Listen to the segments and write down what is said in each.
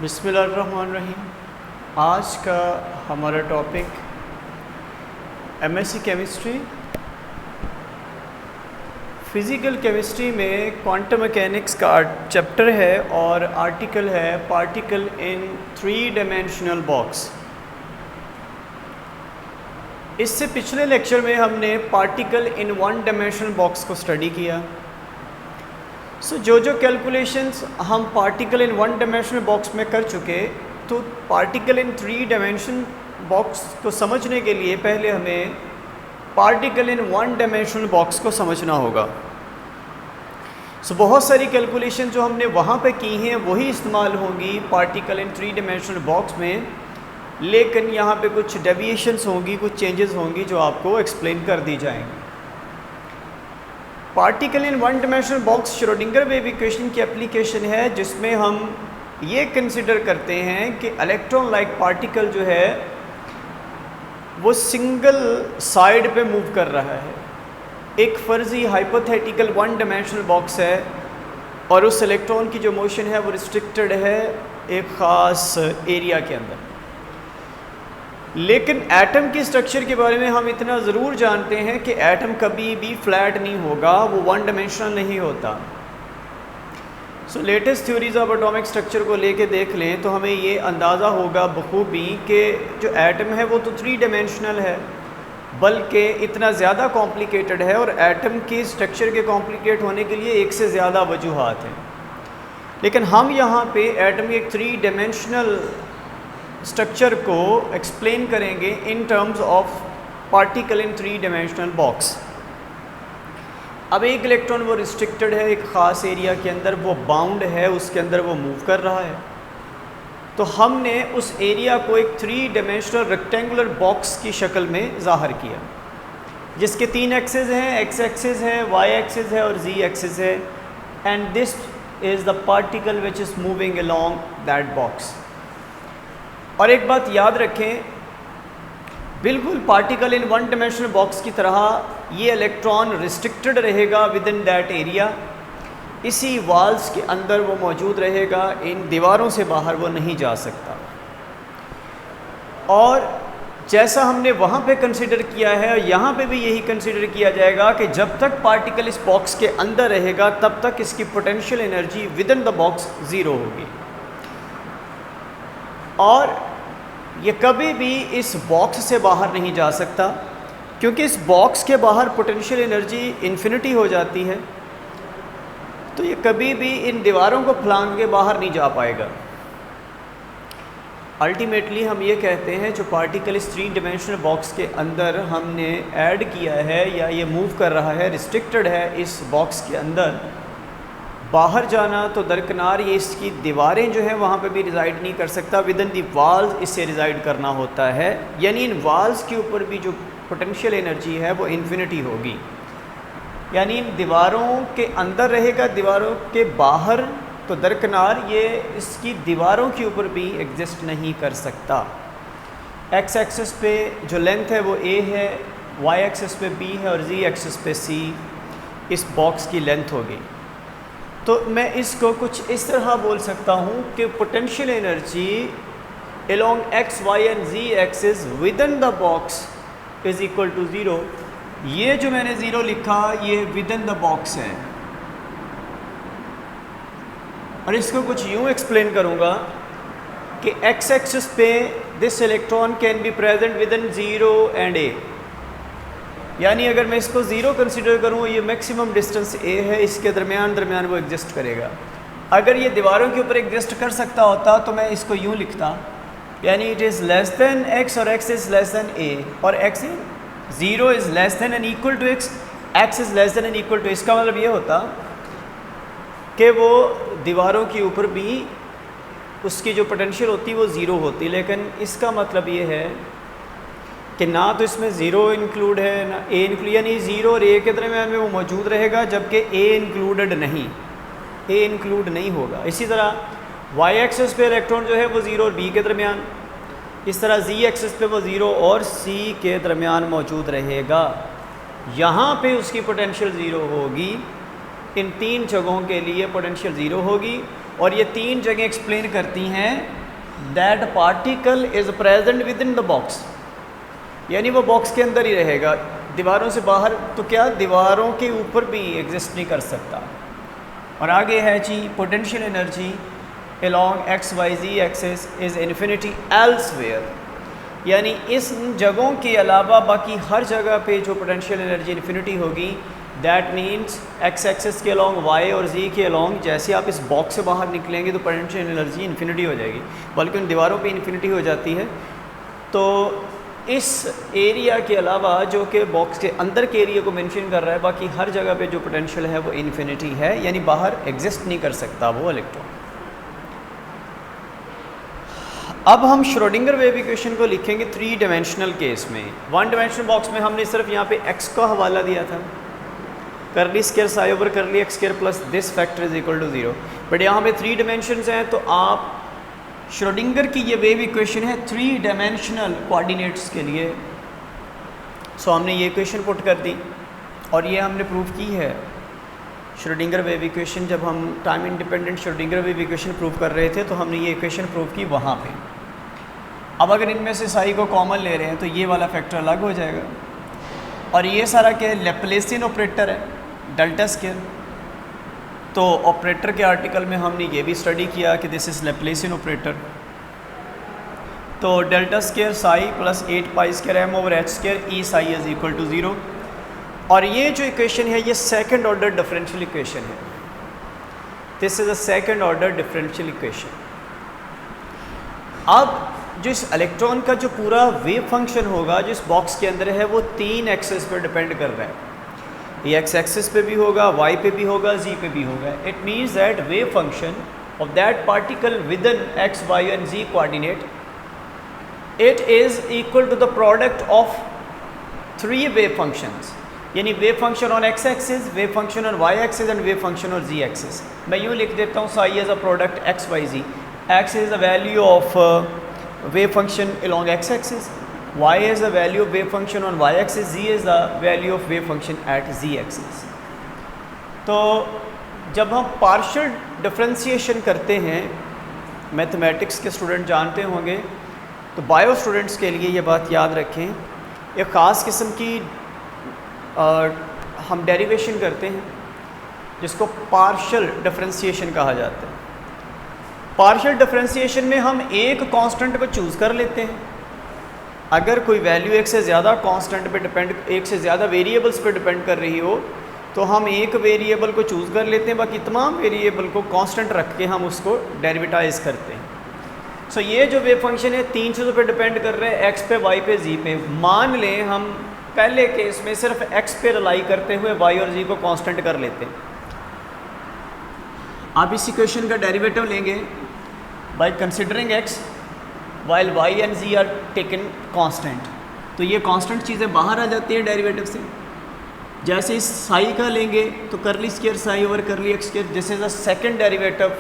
बिस्मिल्लाहिर्रहमानिर्रहीम। आज का हमारा topic MSc chemistry. Physical chemistry में क्वांटम मैकेनिक्स का चैप्टर है और आर्टिकल है पार्टिकल इन 3 डायमेंशनल बॉक्स। इससे पिछले लेक्चर में हमने पार्टिकल इन 1 डायमेंशनल बॉक्स को स्टडी किया। जो कैलकुलेशंस हम पार्टिकल इन 1 डायमेंशनल बॉक्स में कर चुके, तो पार्टिकल इन 3 डायमेंशन बॉक्स को समझने के लिए पहले हमें पार्टिकल इन 1 डायमेंशनल बॉक्स को समझना होगा। बहुत सारी कैलकुलेशन जो हमने वहाँ पे की हैं वही इस्तेमाल होंगी पार्टिकल इन 3 डायमेंशनल बॉक्स में, लेकिन यहाँ पे कुछ डेविएशंस होंगी, कुछ चेंजेस होंगी जो आपको एक्सप्लेन कर दी जाएंगी। Particle in 1 dimensional box Schrodinger wave equation की एप्लीकेशन है, जिसमें हम ये कंसिडर करते हैं कि इलेक्ट्रॉन लाइक पार्टिकल जो है वो सिंगल साइड पे मूव कर रहा है। एक फ़र्ज़ी हाइपोथेटिकल 1 डायमेंशनल बॉक्स है और उस इलेक्ट्रॉन की जो मोशन है वो रिस्ट्रिक्टेड है एक ख़ास एरिया के अंदर। लेकिन एटम की स्ट्रक्चर के बारे में हम इतना ज़रूर जानते हैं कि एटम कभी भी फ्लैट नहीं होगा, वो 1 डायमेंशनल नहीं होता। Latest theories of atomic structure को लेके देख लें तो हमें ये अंदाज़ा होगा बखूबी कि जो एटम है वो तो 3 डायमेंशनल है, बल्कि इतना ज़्यादा कॉम्प्लिकेटेड है, और एटम के स्ट्रक्चर के कॉम्प्लिकेट होने के लिए एक से ज़्यादा वजूहात हैं। लेकिन हम यहाँ पे एटम के एक 3 डायमेंशनल स्ट्रक्चर को एक्सप्लेन करेंगे in terms of particle in 3 dimensional box. अब एक इलेक्ट्रॉन वो रिस्ट्रिक्टेड है एक ख़ास एरिया के अंदर, वो बाउंड है, उसके अंदर वो मूव कर रहा है। तो हमने उस एरिया को एक 3 डायमेंशनल रेक्टेंगुलर बॉक्स की शक्ल में ज़ाहिर किया, जिसके 3 एक्सेस हैं, एक्स एक्सेस है, वाई एक्सेस है और जी एक्सेस है। And this is the particle which is moving along that box. और एक बात याद रखें, बिल्कुल पार्टिकल इन 1 डायमेंशनल बॉक्स की तरह ये इलेक्ट्रॉन रिस्ट्रिक्टेड रहेगा विद इन दैट एरिया, इसी वॉल्स के अंदर वो मौजूद रहेगा, इन दीवारों से बाहर वो नहीं जा सकता। और जैसा हमने वहाँ पे कंसिडर किया है, यहाँ पे भी यही कंसिडर किया जाएगा कि जब तक पार्टिकल इस बॉक्स के अंदर रहेगा तब तक इसकी potential energy with in the box 0 होगी, और ये कभी भी इस बॉक्स से बाहर नहीं जा सकता, क्योंकि इस बॉक्स के बाहर पोटेंशियल एनर्जी इन्फिनिटी हो जाती है। तो ये कभी भी इन दीवारों को फलांग के बाहर नहीं जा पाएगा। अल्टीमेटली हम ये कहते हैं जो पार्टिकल इस 3 डायमेंशनल बॉक्स के अंदर हमने ऐड किया है या ये मूव कर रहा है, रिस्ट्रिक्टेड है इस बॉक्स के अंदर, बाहर जाना तो दरकिनार ये इसकी दीवारें जो हैं वहाँ पे भी रिज़ाइड नहीं कर सकता, विद इन दी वाल्स इसे रिज़ाइड करना होता है। यानी इन वाल्स के ऊपर भी जो पोटेंशियल एनर्जी है वो इन्फिनिटी होगी, यानी इन दीवारों के अंदर रहेगा, दीवारों के बाहर तो दरकिनार ये इसकी दीवारों के ऊपर भी एग्जिस्ट नहीं कर सकता। एक्स एक्सिस पे जो लेंथ है वो ए है, वाई एक्सिस पे बी है और जी एक्सिस पे सी इस बॉक्स की लेंथ होगी। तो मैं इसको कुछ इस तरह बोल सकता हूँ कि potential energy along x y and z axis within the box is equal to 0। ये जो मैंने 0 लिखा ये विद इन द बॉक्स है, और इसको कुछ यूँ एक्सप्लेन करूँगा कि एक्स एक्सिस पे this electron can be present within 0 and a. यानी अगर मैं इसको 0 कंसिडर करूँ, ये मैक्सिमम डिस्टेंस a है, इसके दरमियान वो एग्जिस्ट करेगा। अगर ये दीवारों के ऊपर एग्जिस्ट कर सकता होता तो मैं इसको यूँ लिखता, यानी it is less than x और x is less than a, और x 0 is less than and equal to x is less than and equal to. इसका मतलब ये होता कि वो दीवारों के ऊपर भी उसकी जो पोटेंशियल होती वो 0 होती, लेकिन इसका मतलब ये है कि ना तो इसमें 0 इंक्लूड है ना a इंक्लूड, यानी 0 और a के दरमियान में वो मौजूद रहेगा, जबकि a इंक्लूडेड नहीं, a इंक्लूड नहीं होगा। इसी तरह y एक्सिस पे इलेक्ट्रॉन जो है वो 0 और b के दरमियान, इस तरह z एक्सिस पे वो 0 और c के दरमियान मौजूद रहेगा। यहाँ पे उसकी पोटेंशियल 0 होगी, इन 3 जगहों के लिए पोटेंशियल ज़ीरो होगी। और ये 3 जगह एक्सप्लेन करती हैं that particle is present within the box, यानी वो बॉक्स के अंदर ही रहेगा, दीवारों से बाहर तो क्या दीवारों के ऊपर भी एग्जिस्ट नहीं कर सकता। और आगे है जी potential energy along XYZ axes is infinity elsewhere, यानी इस जगहों के अलावा बाकी हर जगह पे जो पोटेंशियल एनर्जी इन्फिनिटी होगी, दैट मीन्स एक्स एक्सेस के अलॉन्ग वाई और जी के अलॉन्ग जैसे आप इस बॉक्स से बाहर निकलेंगे तो पोटेंशियल एनर्जी इन्फिनिटी हो जाएगी, बल्कि उन दीवारों पे इन्फिनिटी हो जाती है। तो इस एरिया के अलावा जो कि बॉक्स के अंदर के एरिया को मेंशन कर रहा है, बाकी हर जगह पे जो पोटेंशियल है वो इन्फिनिटी है, यानी बाहर एग्जिस्ट नहीं कर सकता वो इलेक्ट्रॉन। अब हम श्रोडिंगर वेव इक्वेशन को लिखेंगे 3 डायमेंशनल केस में। 1 डायमेंशनल बॉक्स में हमने सिर्फ यहाँ पे x का हवाला दिया था, curly square psi over curly x square plus this factor is equal to 0। But यहाँ पे 3 डायमेंशंस हैं, तो आप श्रोडिंगर की ये वेव इक्वेशन है 3 डायमेंशनल कोऑर्डिनेट्स के लिए। सो हमने ये इक्वेशन पुट कर दी और ये हमने प्रूव की है श्रोडिंगर वेव इक्वेशन। जब हम time independent Schrodinger wave equation prove कर रहे थे तो हमने ये इक्वेशन प्रूव की वहाँ पे। अब अगर इनमें से साई को कॉमन ले रहे हैं तो ये वाला फैक्टर अलग हो जाएगा, और ये सारा क्या है लैप्लेसियन ऑपरेटर है डेल्टा स्क्वायर। तो ऑपरेटर के आर्टिकल में हमने ये भी स्टडी किया कि दिस इज़ लैप्लेसियन ऑपरेटर। तो delta square psi plus 8 pi square m over h square E psi is equal to 0। और ये जो इक्वेशन है ये सेकंड ऑर्डर डिफरेंशियल इक्वेशन है। This is a second order differential equation. अब जो इस इलेक्ट्रॉन का जो पूरा वेव फंक्शन होगा जो इस बॉक्स के अंदर है वो 3 एक्सेस पर डिपेंड कर रहा है। ये एक्स एक्सेस पे भी होगा, वाई पे भी होगा, जी पे भी होगा। It means that wave function of that particle within x y and z coordinate it is equal to the product of 3 wave functions, यानी wave function on x axis, wave function on y axis and wave function on z axis. मैं यूँ लिख देता हूँ psi as a product x y z. X is the value of wave function along x-axis, y is the value of wave function on y-axis, z is the value of wave function at z-axis। तो जब हम partial differentiation करते हैं, mathematics के student जानते होंगे, तो bio students के लिए ये बात याद रखें, एक ख़ास किस्म की हम डेरिवेशन करते हैं जिसको पार्शियल डिफरेंशिएशन कहा जाता है। पार्शियल डिफरेंशिएशन में हम एक कांस्टेंट को चूज़ कर लेते हैं। अगर कोई वैल्यू एक से ज़्यादा कांस्टेंट पे डिपेंड, एक से ज़्यादा वेरिएबल्स पे डिपेंड कर रही हो, तो हम एक वेरिएबल को चूज़ कर लेते हैं, बाकी तमाम वेरिएबल को कांस्टेंट रख के हम उसको डेरिवेटाइज करते हैं। सो ये जो वेव फंक्शन है 3 चीज़ों पे डिपेंड कर रहे हैं, एक्स पे, वाई पे, जी पे। मान लें हम पहले केस में सिर्फ एक्स पे रिलाई करते हुए वाई और जी को कांस्टेंट कर लेते हैं। आप इस इक्वेशन का डेरिवेटिव लेंगे by considering x while y and z are taken constant, तो ये कांस्टेंट चीज़ें बाहर आ जाती हैं डेरिवेटिव से। जैसे इस साई का लेंगे तो curly square psi over curly x square, this is the second derivative,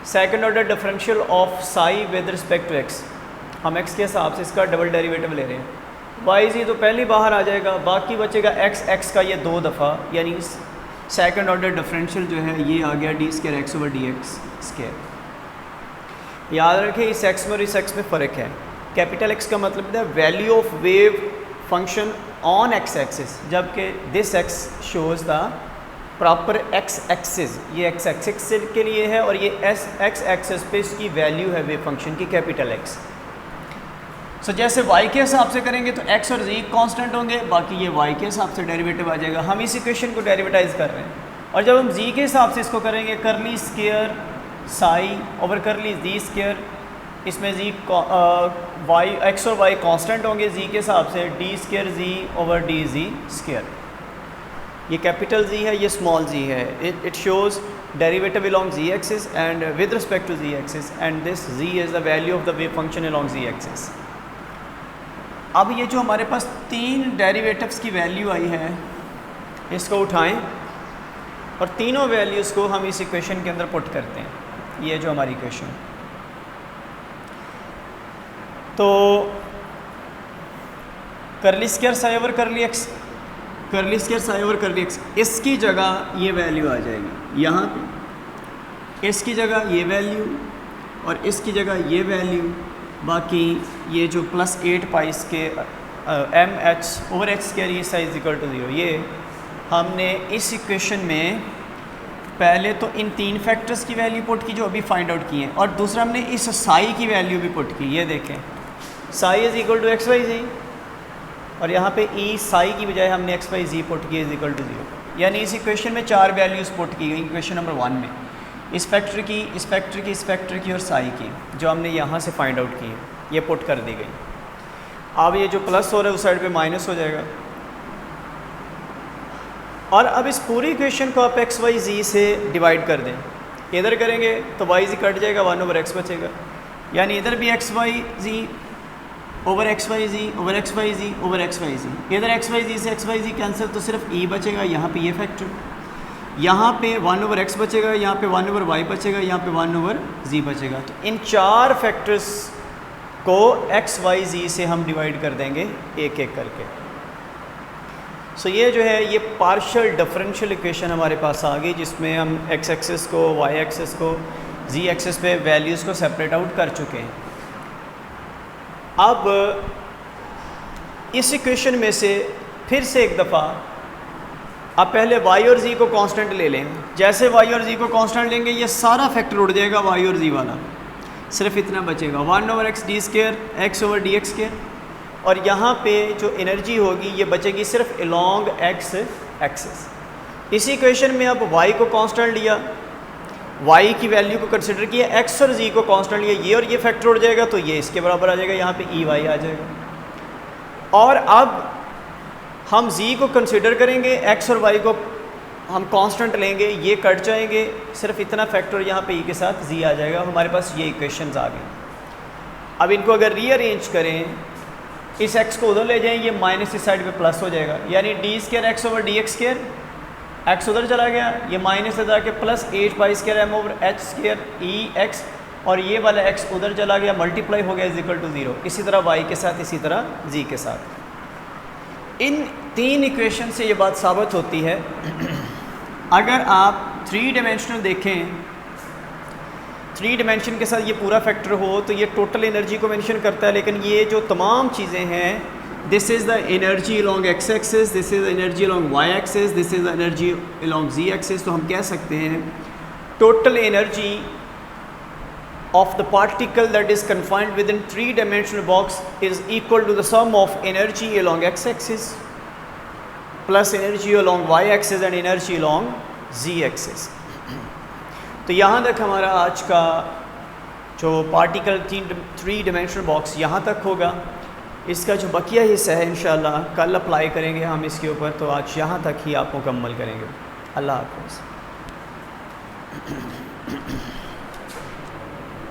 second order differential of psi with respect to x। हम x के हिसाब से इसका डबल डेरिवेटिव ले रहे हैं। y z तो पहले बाहर आ जाएगा, बाकी बचेगा x का ये 2 दफ़ा, यानी सेकंड ऑर्डर डिफरेंशियल जो है ये आ गया D square x over d x square. याद रखें इस x में और इस x में फ़र्क है। कैपिटल X का मतलब है value of wave function on x axis, जबकि this x shows the proper x axis. ये x एक्सिस के लिए है और ये x एक्सिस पे इसकी वैल्यू है वेव फंक्शन की कैपिटल X। सो जैसे y के हिसाब से करेंगे तो x और z कांस्टेंट होंगे, बाकी ये y के हिसाब से डेरिवेटिव आ जाएगा। हम इस इक्वेशन को डेरिवेटाइज कर रहे हैं, और जब हम z के हिसाब से इसको करेंगे करली स्क्वायर साई ओवर करली जी स्क्वायर, इसमें जी वाई एक्स और वाई कांस्टेंट होंगे जी के हिसाब से, d square z over d z square. ये कैपिटल जी है, ये स्मॉल जी है। It shows derivative along z axis and with respect to z axis, and this z is the value of the wave function along z axis. अब ये जो हमारे पास 3 derivatives की value आई है, इसको उठाएं और तीनों वैल्यूज़ को हम इस इक्वेशन के अंदर पुट करते हैं। ये जो हमारी इक्वेशन, तो curly square psi over curly x curly square psi over curly x, इसकी जगह ये वैल्यू आ जाएगी यहाँ पे, इसकी जगह ये वैल्यू और इसकी जगह ये वैल्यू, बाकी ये जो +8 पाई के m h over x square ये साइज इक्वल टू 0। ये हमने इस इक्वेशन में पहले तो इन 3 फैक्टर्स की वैल्यू पुट की जो अभी फाइंड आउट की हैं, और दूसरा हमने इस साई की वैल्यू भी पुट की। ये देखें psi is equal to x y z, और यहाँ पे ई साई की बजाय हमने एक्स वाई जी पुट की इज़ इक्वल टू 0। यानी इस इक्वेशन में 4 वैल्यूज़ पुट की गई इक्वेशन नंबर 1 में, इस फैक्टर की, इस फैक्टर की, इस फैक्टर की और साई की, जो हमने यहाँ से फाइंड आउट की है, ये पुट कर दी गई। अब ये जो प्लस हो रहा है उस साइड पे माइनस हो जाएगा, और अब इस पूरी इक्वेशन को आप एक्स वाई जी से डिवाइड कर दें। इधर करेंगे तो वाई जी कट जाएगा, 1 ओवर एक्स बचेगा, यानी इधर भी एक्स वाई जी ओवर एक्स वाई जी ओवर एक्स वाई जी ओवर एक्स वाई जी, इधर एक्स वाई जी से एक्स वाई जी कैंसिल, तो सिर्फ ई बचेगा। यहाँ पे ये फैक्टर, यहाँ पे 1 ओवर एक्स बचेगा, यहाँ पे 1 ओवर वाई बचेगा, यहाँ पे 1 ओवर जी बचेगा। तो इन 4 फैक्टर्स को एक्स वाई जी से हम डिवाइड कर देंगे एक एक करके। सो ये जो है ये पार्शियल डिफरेंशियल इक्वेशन हमारे पास आ गई, जिसमें हम एक्स एक्सिस को, वाई एक्सिस को, जी एक्सिस पे वैल्यूज़ को सेपरेट आउट कर चुके हैं। अब इस इक्वेशन में से फिर से एक दफ़ा अब पहले y और z को कांस्टेंट ले लें। जैसे y और z को कांस्टेंट लेंगे ये सारा फैक्टर उड़ जाएगा, y और z वाला, सिर्फ इतना बचेगा 1 over x D square x over d x square, और यहाँ पे जो एनर्जी होगी ये बचेगी सिर्फ अलोंग एक्स एक्सिस। इसी इक्वेशन में अब y को कांस्टेंट लिया, y की वैल्यू को कंसिडर किया, x और z को कांस्टेंट लिया, ये और ये फैक्टर उड़ जाएगा तो ये इसके बराबर आ जाएगा, यहाँ पे ई वाई आ जाएगा। और अब हम z को कंसिडर करेंगे, x और y को हम कांस्टेंट लेंगे, ये कट जाएंगे, सिर्फ इतना फैक्टर यहाँ पे e के साथ z आ जाएगा। हमारे पास ये इक्वेशंस आ गई। अब इनको अगर रीअरेंज करें, इस x को उधर ले जाएं, ये माइनस इस साइड पे प्लस हो जाएगा, यानी d square x over d x square, x उधर चला गया, ये माइनस इधर के +8 pi square m over h square E x, और ये वाला x उधर चला गया, मल्टीप्लाई हो गया इज इक्वल टू 0। इसी तरह y के साथ, इसी तरह z के साथ। इन 3 इक्वेशन से ये बात साबित होती है, अगर आप 3 डायमेंशनल देखें, 3 डायमेंशन के साथ ये पूरा फैक्टर हो तो ये टोटल एनर्जी को मेंशन करता है, लेकिन ये जो तमाम चीज़ें हैं, this is the energy along x axis, this is energy along y axis, this is energy along z axis, तो हम कह सकते हैं total energy of the particle that is confined within 3-dimensional box is equal to the sum of energy along x-axis plus energy along y-axis and energy along z-axis। तो यहाँ तक हमारा आज का जो पार्टिकल 3-dimensional बॉक्स यहाँ तक होगा। इसका जो बकिया हिस्सा है इंशाल्लाह कल अप्लाई करेंगे हम इसके ऊपर, तो आज यहाँ तक ही आप मुकम्मल करेंगे। अल्लाह हाफ़िज़।